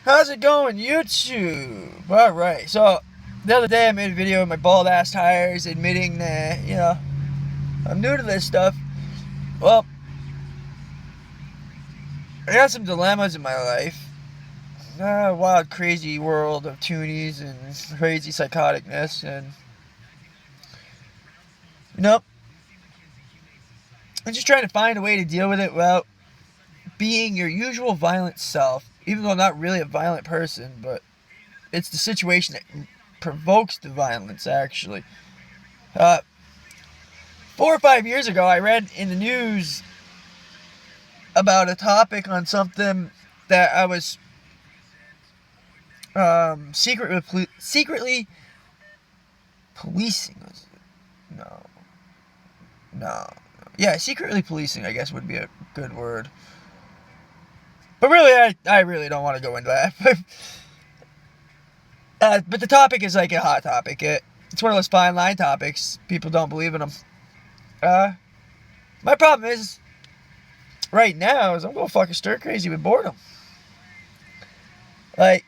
How's it going, YouTube? Alright, so the other day I made a video of my bald ass tires admitting that, I'm new to this stuff. Well, I got some dilemmas in my life. Wild, crazy world of toonies and crazy psychoticness, and, you know, I'm just trying to find a way to deal with it without being your usual violent self, even though I'm not really a violent person, but it's the situation that provokes the violence, actually. Uh, 4 or 5 years ago, I read in the news about a topic on something that I was secretly policing. No, no, yeah, secretly policing, I guess, would be a good word. But really, I really don't want to go into that. But the topic is like a hot topic. It's one of those fine line topics. People don't believe in them. My problem is, right now, is I'm going fucking stir crazy with boredom. Like,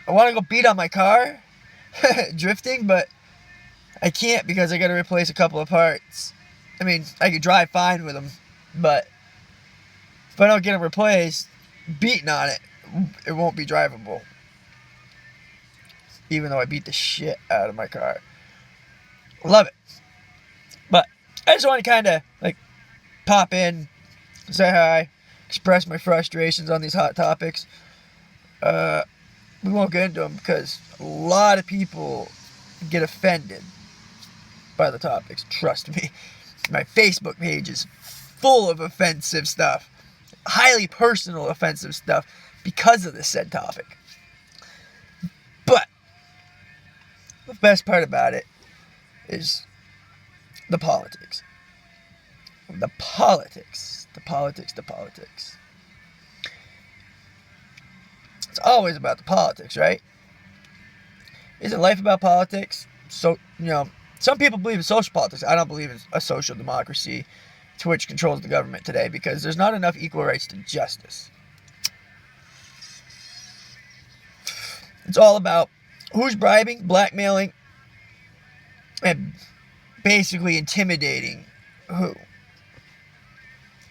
I want to go beat on my car, drifting, but I can't because I got to replace a couple of parts. I mean, I could drive fine with them, but if I don't get them replaced, beating on it, it won't be drivable. Even though I beat the shit out of my car. Love it. But I just want to kind of, like, pop in, say hi, express my frustrations on these hot topics. We won't get into them because a lot of people get offended by the topics. Trust me. My Facebook page is full of offensive stuff. Highly personal offensive stuff because of this said topic. But the best part about it is the politics. The politics. It's always about the politics, right? Isn't life about politics? So, some people believe in social politics. I don't believe in a social democracy to which controls the government today because there's not enough equal rights to justice. It's all about who's bribing, blackmailing, and basically intimidating who.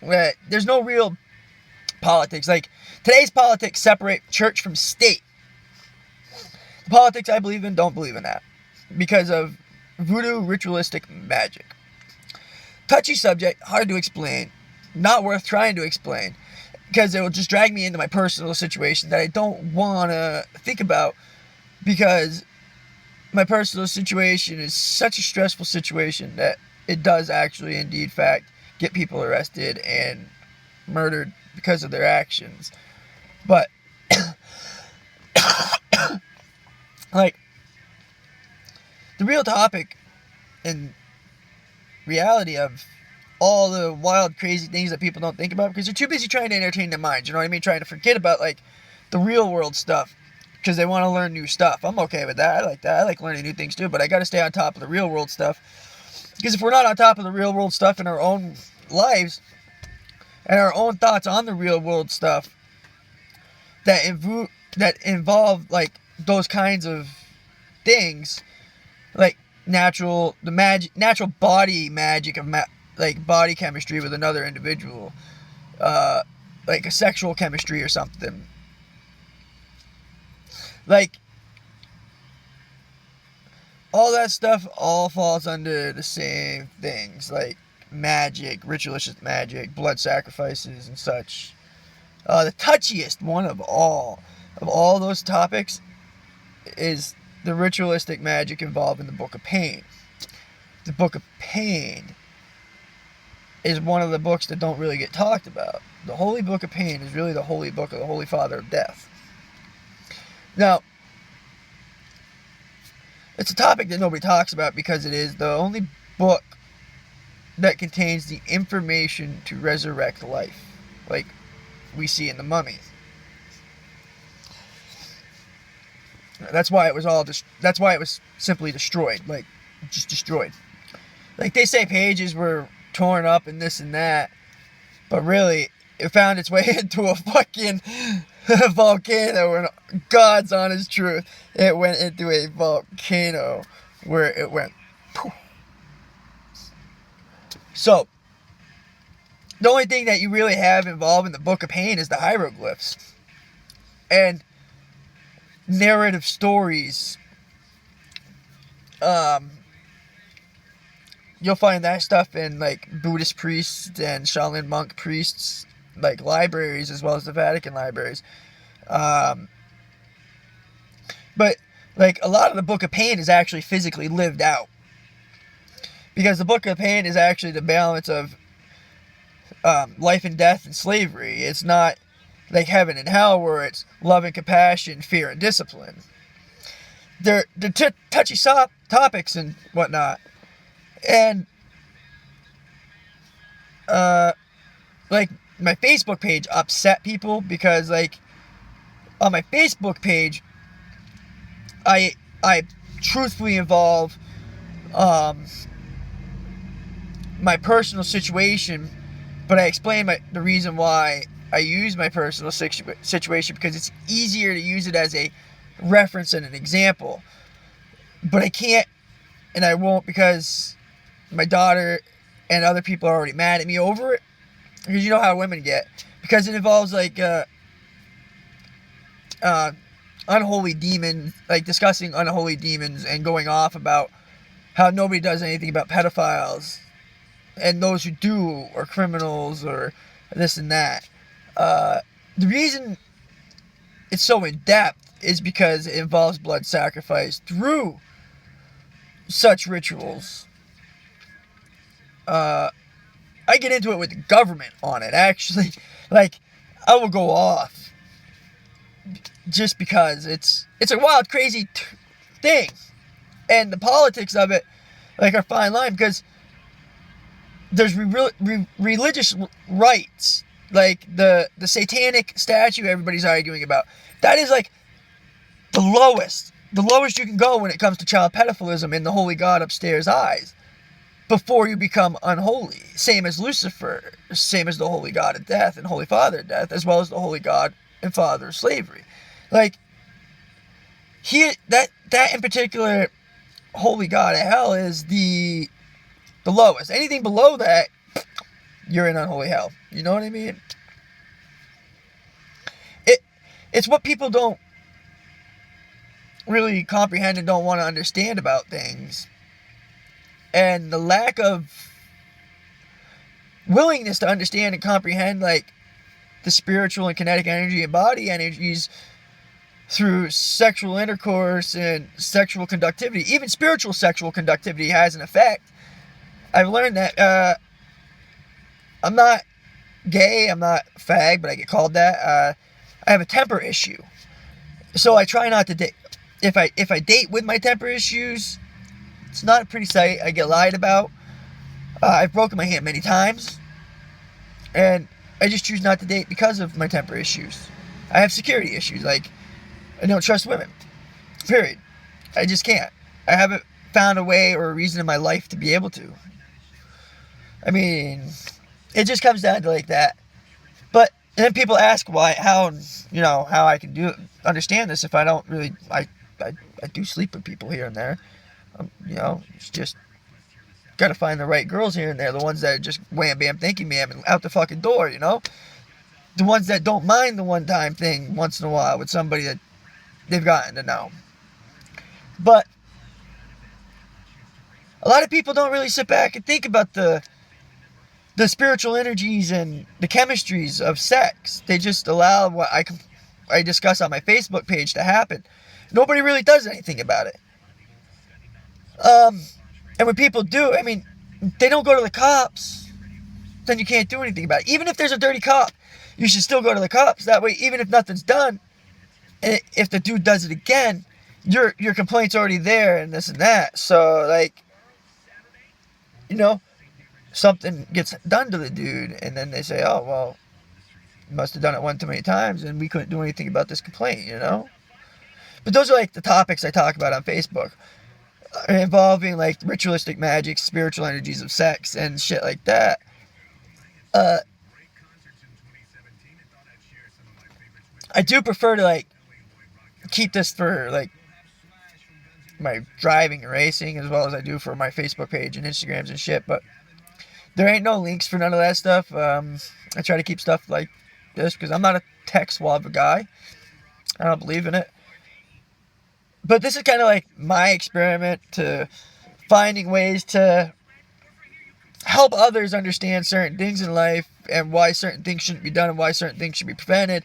There's no real politics. Like, today's politics separate church from state. The politics I believe in don't believe in that because of voodoo ritualistic magic. Touchy subject, hard to explain, not worth trying to explain because it will just drag me into my personal situation that I don't want to think about because my personal situation is such a stressful situation that it does actually indeed fact get people arrested and murdered because of their actions. But like, the real topic and reality of all the wild, crazy things that people don't think about because they're too busy trying to entertain their minds, you know what I mean? Trying to forget about, like, the real world stuff because they want to learn new stuff. I'm okay with that. I like that. I like learning new things too, but I got to stay on top of the real world stuff because if we're not on top of the real world stuff in our own lives and our own thoughts on the real world stuff that involve, like, those kinds of things, like natural body magic of like body chemistry with another individual, like a sexual chemistry or something, like all that stuff all falls under the same things, like magic, ritualistic magic, blood sacrifices and such. The touchiest one of all those topics is the ritualistic magic involved in the Book of Pain. The Book of Pain is one of the books that don't really get talked about. The Holy Book of Pain is really the holy book of the Holy Father of Death. Now, it's a topic that nobody talks about because it is the only book that contains the information to resurrect life, like we see in the Mummy. That's why it was simply destroyed, like, just destroyed. Like, they say pages were torn up and this and that, but really, it found its way into a fucking volcano, and God's honest truth, it went into a volcano where it went poof. So the only thing that you really have involved in the Book of Pain is the hieroglyphs and narrative stories. You'll find that stuff in like Buddhist priests and Shaolin monk priests, like libraries, as well as the Vatican libraries. But like a lot of the Book of Pain is actually physically lived out, because the Book of Pain is actually the balance of life and death and slavery. It's not like heaven and hell where it's love and compassion, fear and discipline. They're touchy topics and whatnot. And like my Facebook page upset people because like on my Facebook page I truthfully involve my personal situation, but I explain the reason why I use my personal situation, because it's easier to use it as a reference and an example. But I can't and I won't, because my daughter and other people are already mad at me over it, because you know how women get, because it involves like unholy demons, like discussing unholy demons and going off about how nobody does anything about pedophiles and those who do are criminals or this and that. The reason it's so in depth is because it involves blood sacrifice through such rituals. I get into it with the government on it, actually. Like, I will go off just because it's a wild, crazy thing. And the politics of it, like, are fine line, because there's religious rights, like the satanic statue everybody's arguing about. That is like the lowest you can go when it comes to child pedophilism in the holy God upstairs eyes, before you become unholy. Same as Lucifer, same as the holy God of death and holy father of death, as well as the holy God and father of slavery. Like, here, that in particular holy God of hell is the lowest. Anything below that, you're in unholy hell. You know what I mean? It's what people don't really comprehend and don't want to understand about things. And the lack of willingness to understand and comprehend, like, the spiritual and kinetic energy and body energies through sexual intercourse and sexual conductivity. Even spiritual sexual conductivity has an effect. I've learned that. I'm not gay, I'm not fag, but I get called that. I have a temper issue, so I try not to date. If I date with my temper issues, it's not a pretty sight. I get lied about. I've broken my hand many times, and I just choose not to date because of my temper issues. I have security issues, like I don't trust women. Period. I just can't. I haven't found a way or a reason in my life to be able to. I mean, it just comes down to like that. But and then people ask how I can understand this if I don't really. I do sleep with people here and there. It's just gotta find the right girls here and there. The ones that are just wham bam thinking ma'am and out the fucking door. The ones that don't mind the one time thing once in a while with somebody that they've gotten to know. But a lot of people don't really sit back and think about the spiritual energies and the chemistries of sex. They just allow what I discuss on my Facebook page to happen. Nobody really does anything about it. And when people do, I mean, they don't go to the cops, then you can't do anything about it. Even if there's a dirty cop, you should still go to the cops. That way, even if nothing's done, and if the dude does it again, your complaint's already there and this and that. So, like, something gets done to the dude, and then they say, oh, well, you must have done it one too many times, and we couldn't do anything about this complaint, But those are, like, the topics I talk about on Facebook, involving, like, ritualistic magic, spiritual energies of sex, and shit like that. I do prefer to like keep this for like my driving and racing as well as I do for my Facebook page and Instagrams and shit. But there ain't no links for none of that stuff. I try to keep stuff like this because I'm not a tech suave guy. I don't believe in it. But this is kind of like my experiment to finding ways to help others understand certain things in life and why certain things shouldn't be done and why certain things should be prevented,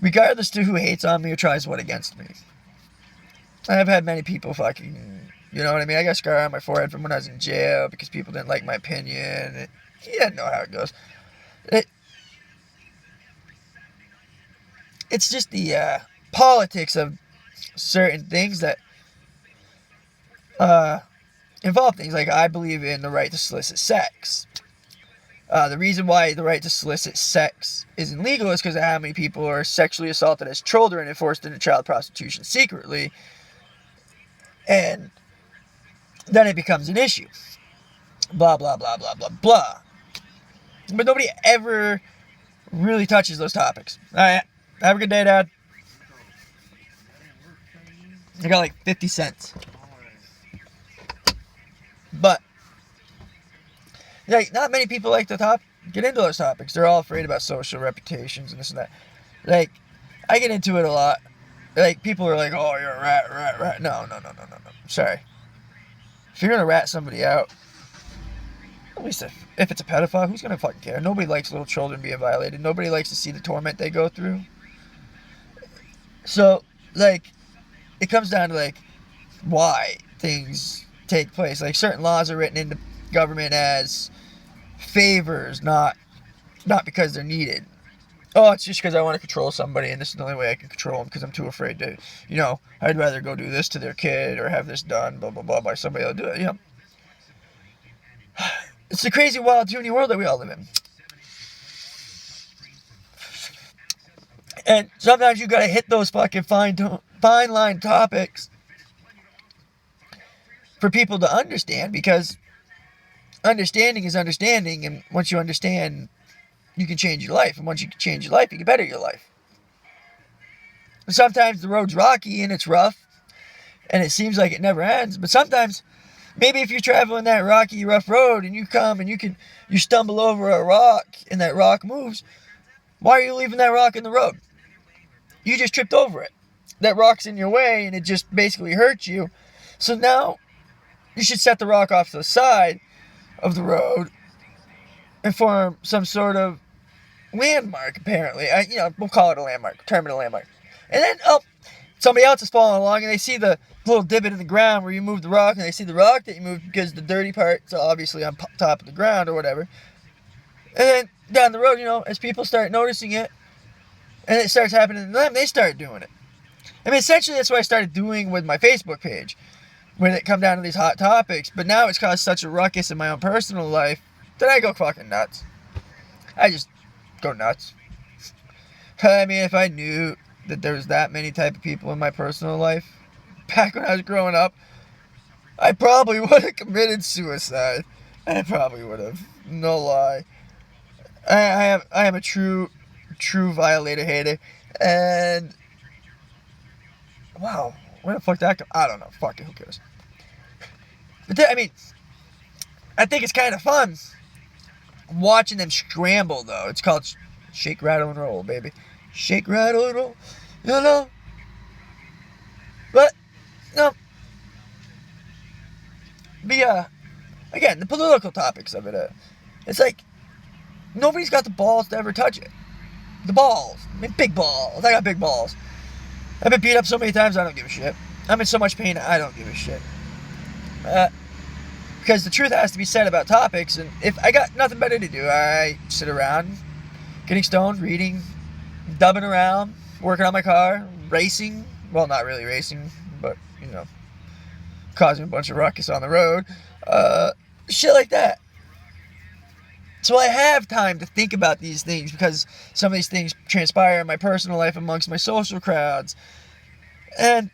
regardless to who hates on me or tries what against me. I've had many people fucking, you know what I mean? I got a scar on my forehead from when I was in jail because people didn't like my opinion. You didn't know how it goes. It's just the politics of certain things that involve things like I believe in the right to solicit sex. The reason why the right to solicit sex isn't legal is because of how many people are sexually assaulted as children and forced into child prostitution secretly. And then it becomes an issue. Blah, blah, blah, blah, blah, blah. But nobody ever really touches those topics. All right. Have a good day, Dad. I got like 50 cents. But like, not many people like to get into those topics. They're all afraid about social reputations and this and that. Like, I get into it a lot. Like, people are like, oh, you're a rat. No. Sorry. If you're going to rat somebody out, at least if it's a pedophile, who's going to fucking care? Nobody likes little children being violated. Nobody likes to see the torment they go through. So, like, it comes down to, like, why things take place. Like, certain laws are written into government as favors, not because they're needed. Oh, it's just because I want to control somebody, and this is the only way I can control them because I'm too afraid to, I'd rather go do this to their kid or have this done, blah, blah, blah, by somebody that'll do it, It's the crazy, wild, puny world that we all live in. And sometimes you gotta hit those fucking fine line topics for people to understand, because understanding is understanding, and once you understand, you can change your life, and once you can change your life, you can better your life. And sometimes the road's rocky and it's rough, and it seems like it never ends, but sometimes, maybe if you're traveling that rocky, rough road, and you come and you stumble over a rock, and that rock moves, why are you leaving that rock in the road? You just tripped over it. That rock's in your way, and it just basically hurts you. So now, you should set the rock off to the side of the road and form some sort of landmark, apparently. We'll call it a landmark, term it a landmark. And then, somebody else is following along, and they see the little divot in the ground where you moved the rock, and they see the rock that you moved because the dirty part's obviously on top of the ground or whatever. And then down the road, as people start noticing it, and it starts happening to them, they start doing it. I mean, essentially, that's what I started doing with my Facebook page when it come down to these hot topics. But now it's caused such a ruckus in my own personal life that I go fucking nuts. I just go nuts. I mean, if I knew that there was that many type of people in my personal life back when I was growing up, I probably would have committed suicide. I probably would have. No lie. I am a true violator hater. And wow, where the fuck that come? I don't know. Fuck it, who cares? But I think it's kind of fun watching them scramble, though. It's called shake, rattle, and roll, baby. Shake, rattle, and roll. But, again, the political topics of it, it's like, nobody's got the balls to ever touch it. The balls. I mean, big balls. I got big balls. I've been beat up so many times, I don't give a shit. I'm in so much pain, I don't give a shit. Because the truth has to be said about topics, and if I got nothing better to do, I sit around, getting stoned, reading, dubbing around, working on my car, racing. Well, not really racing, but, causing a bunch of ruckus on the road. Shit like that. So I have time to think about these things because some of these things transpire in my personal life amongst my social crowds. And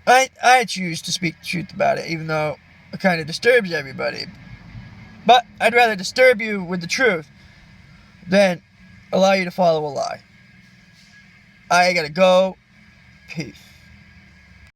I choose to speak the truth about it, even though it kind of disturbs everybody. But I'd rather disturb you with the truth then allow you to follow a lie. I gotta go. Peace.